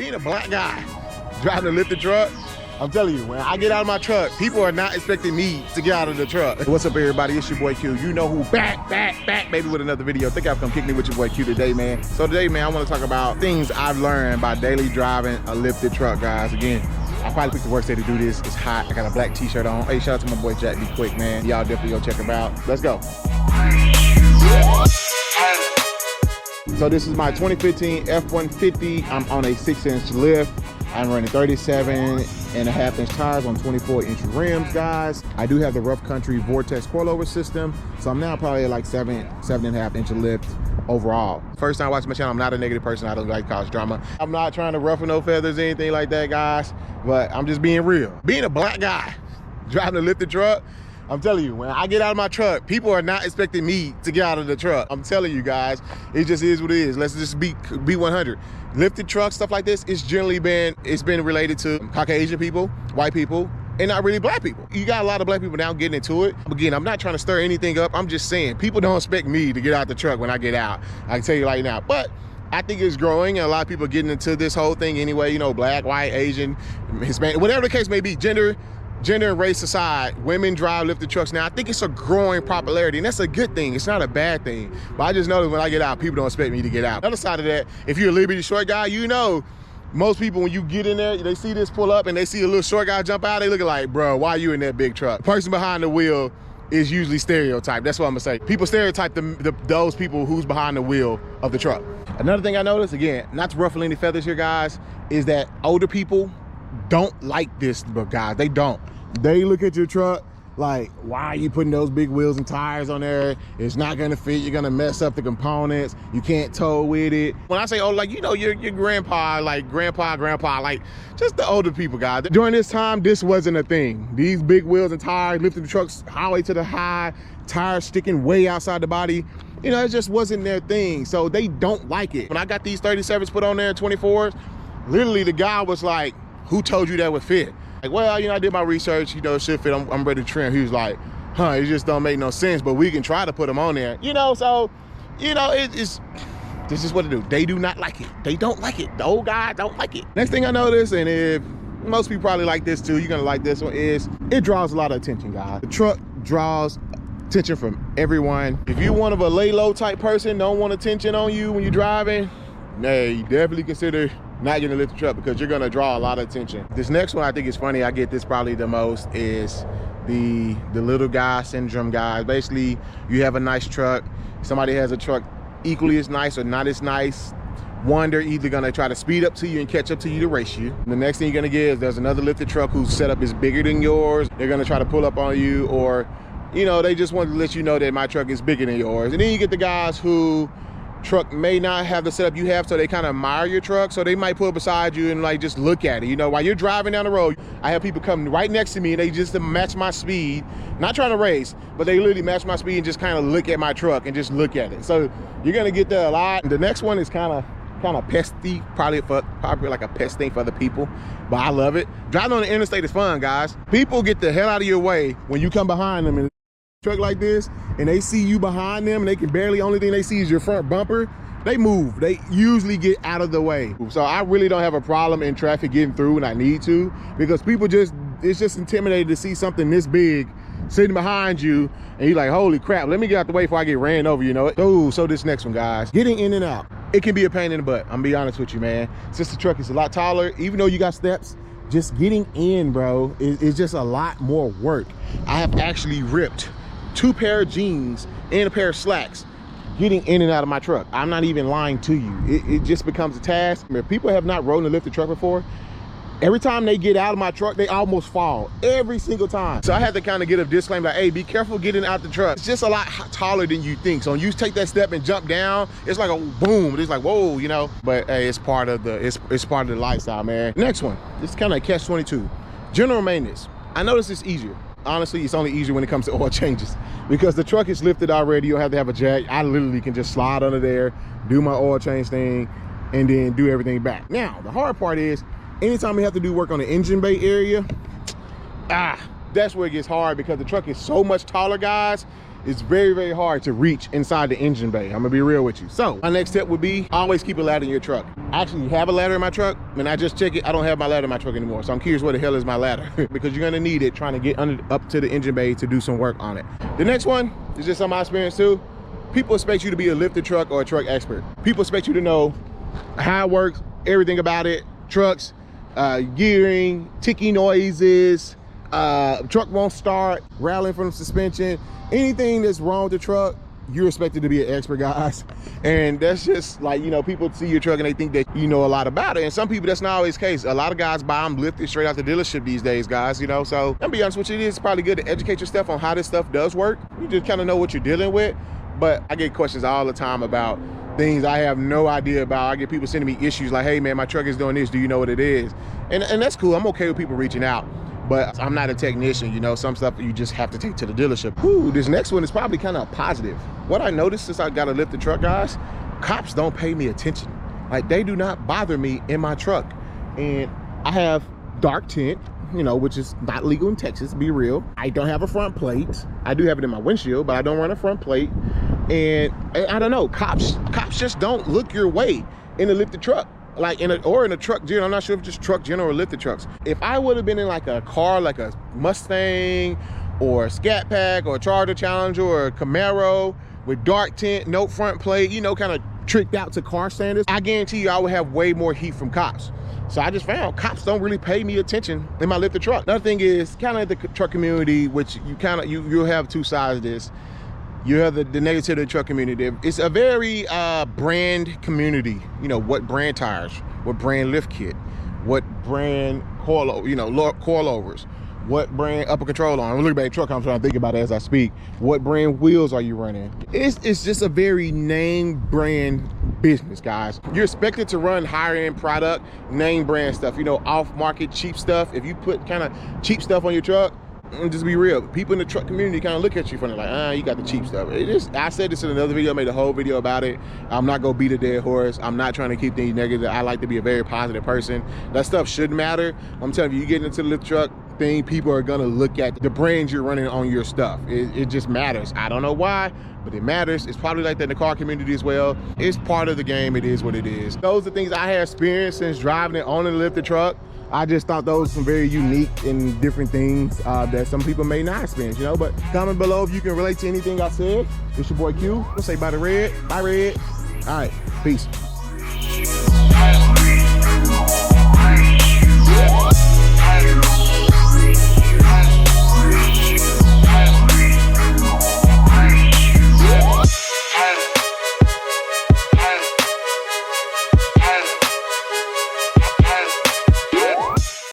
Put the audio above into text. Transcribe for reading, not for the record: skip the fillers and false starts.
being a black guy driving a lifted truck, I'm telling you, when I get out of my truck, people are not expecting me to get out of the truck. What's up, everybody? It's your boy Q. You know who, back, baby, with another video. I think I've come kicking it with your boy Q today, man. So today, man, I want to talk about things I've learned by daily driving a lifted truck, guys. Again, I probably picked the worst day to do this. It's hot. I got a black t-shirt on. Hey, shout out to my boy Jack. Be quick, man. Y'all definitely go check him out. Let's go. So this is my 2015 F-150. I'm on a 6-inch lift. I'm running 37.5-inch tires on 24-inch rims, guys. I do have the Rough Country Vortex coilover system, so I'm now probably at like 7.5-inch lift overall. First time watching my channel, I'm not a negative person. I don't like to cause drama. I'm not trying to ruffle no feathers or anything like that, guys, but I'm just being real. Being a black guy driving a lifted truck, I'm telling you, when I get out of my truck, people are not expecting me to get out of the truck. I'm telling you guys, it just is what it is. Let's just be 100. Lifted trucks, stuff like this, it's been related to Caucasian people, white people, and not really black people. You got a lot of black people now getting into it. Again, I'm not trying to stir anything up. I'm just saying, people don't expect me to get out the truck when I get out. I can tell you right now. But I think it's growing, and a lot of people are getting into this whole thing anyway, you know, black, white, Asian, Hispanic, whatever the case may be, gender and race aside, women drive lifted trucks now. I think it's a growing popularity, and that's a good thing. It's not a bad thing. But I just know that when I get out, people don't expect me to get out. The other side of that, if you're a little bitty short guy, you know, most people, when you get in there, they see this pull up and they see a little short guy jump out, they look like, bro, why are you in that big truck? The person behind the wheel is usually stereotyped. That's what I'm gonna say. People stereotype those people who's behind the wheel of the truck. Another thing I noticed, again, not to ruffle any feathers here, guys, is that older people don't like this, but guys, they don't. They look at your truck like, why are you putting those big wheels and tires on there? It's not gonna fit, you're gonna mess up the components, you can't tow with it. When I say, oh, like, you know, your grandpa, like grandpa, like just the older people, guys. During this time, this wasn't a thing. These big wheels and tires, lifting the trucks highway to the high, tires sticking way outside the body, you know, it just wasn't their thing. So they don't like it. When I got these 37s put on there, 24s, literally the guy was like, who told you that would fit? Like, well, you know, I did my research, you know, it should fit, I'm ready to trim. He was like, huh, it just don't make no sense, but we can try to put them on there. You know, so, you know, this is what to do. They do not like it. They don't like it. The old guys don't like it. Next thing I noticed, and if most people probably like this too, you're gonna like this one, is it draws a lot of attention, guys. The truck draws attention from everyone. If you're one of a lay low type person, don't want attention on you when you're driving, hey, you definitely consider not getting a lifted truck, because you're gonna draw a lot of attention. This next one I think is funny. I get this probably the most, is the little guy syndrome, guys. Basically, you have a nice truck, somebody has a truck equally as nice or not as nice. One, they're either gonna try to speed up to you and catch up to you to race you. The next thing you're gonna get is there's another lifted truck whose setup is bigger than yours. They're gonna try to pull up on you, or, you know, they just want to let you know that my truck is bigger than yours. And then you get the guys who truck may not have the setup you have, so they kind of admire your truck, so they might pull beside you and like just look at it. You know, while you're driving down the road, I have people come right next to me and they just match my speed, not trying to race, but they literally match my speed and just kind of look at my truck and just look at it. So you're gonna get that a lot. The next one is kind of pesty, probably like a pest thing for other people, but I love it. Driving on the interstate is fun, guys. People get the hell out of your way when you come behind them in a truck like this, and they see you behind them and they can barely, only thing they see is your front bumper. They move. They usually get out of the way. So I really don't have a problem in traffic getting through when I need to, because people it's just intimidated to see something this big sitting behind you and you're like, holy crap, let me get out the way before I get ran over, you know? Oh, so this next one, guys, getting in and out, it can be a pain in the butt. I'm gonna be honest with you, man. Since the truck is a lot taller, even though you got steps, just getting in, bro, is just a lot more work. I have actually ripped 2 pair of jeans and a pair of slacks getting in and out of my truck. I'm not even lying to you. It just becomes a task. If people have not rode a lifted truck before, every time they get out of my truck, they almost fall every single time. So I had to kind of get a disclaimer like, hey, be careful getting out the truck. It's just a lot taller than you think. So when you take that step and jump down, it's like a boom. It's like, whoa, you know, but hey, it's part of the lifestyle, man. Next one, this is kind of catch-22. General maintenance. I noticed it's easier. Honestly, it's only easier when it comes to oil changes, because the truck is lifted already. You don't have to have a jack. I literally can just slide under there, do my oil change thing, and then do everything back. Now, the hard part is, anytime we have to do work on the engine bay area, that's where it gets hard, because the truck is so much taller, guys. it's very, very hard to reach inside the engine bay. I'm gonna be real with you. So my next tip would be always keep a ladder in your truck. I actually have a ladder in my truck, and I just check it. I don't have my ladder in my truck anymore. So I'm curious where the hell is my ladder because you're gonna need it trying to get up to the engine bay to do some work on it. The next one is just some of my experience too. People expect you to be a lifted truck or a truck expert. People expect you to know how it works, everything about it, trucks, gearing, ticking noises, truck won't start, rattling from the suspension, anything that's wrong with the truck, you're expected to be an expert, guys. And that's just like, you know, people see your truck and they think that you know a lot about it. And some people, that's not always the case. A lot of guys buy them lifted straight out the dealership these days, guys, you know. So I'll be honest with you, it is probably good to educate yourself on how this stuff does work. You just kind of know what you're dealing with. But I get questions all the time about things I have no idea about. I get people sending me issues like, hey man, my truck is doing this, do you know what it is? And that's cool, I'm okay with people reaching out. But I'm not a technician, you know, some stuff you just have to take to the dealership. Whew, this next one is probably kind of positive. What I noticed since I got a lifted truck, guys, cops don't pay me attention. Like, they do not bother me in my truck. And I have dark tint, you know, which is not legal in Texas, be real. I don't have a front plate. I do have it in my windshield, but I don't run a front plate. And I don't know, cops just don't look your way in a lifted truck. Like in a truck general. I'm not sure if just truck general or lifted trucks. If I would have been in like a car, like a Mustang or a Scat Pack or a Charger Challenger or a Camaro with dark tint, no front plate, you know, kind of tricked out to car standards, I guarantee you I would have way more heat from cops. So I just found cops don't really pay me attention in my lifted truck. Another thing is kind of the truck community, which you'll have two sides of this. You have the negative of the truck community. It's a very brand community. You know, what brand tires, what brand lift kit, what brand coilovers, what brand upper control arm. I'm looking at the truck, I'm trying to think about it as I speak. What brand wheels are you running? It's just a very name brand business, guys. You're expected to run higher end product, name brand stuff, you know, off market cheap stuff. If you put kind of cheap stuff on your truck, just be real, people in the truck community kind of look at you funny, like, you got the cheap stuff. I said this in another video, I made a whole video about it. I'm not gonna beat a dead horse. I'm not trying to keep things negative. I like to be a very positive person. That stuff shouldn't matter. I'm telling you, you get into the lift truck thing, people are gonna look at the brands you're running on your stuff. It just matters. I don't know why, but it matters. It's probably like that in the car community as well. It's part of the game. It is what it is. Those are things I have experienced since driving and owning a lifted truck. I just thought those were some very unique and different things that some people may not experience, you know. But comment below if you can relate to anything I said. It's your boy Q. We'll say bye to Red. Bye, Red. All right, peace.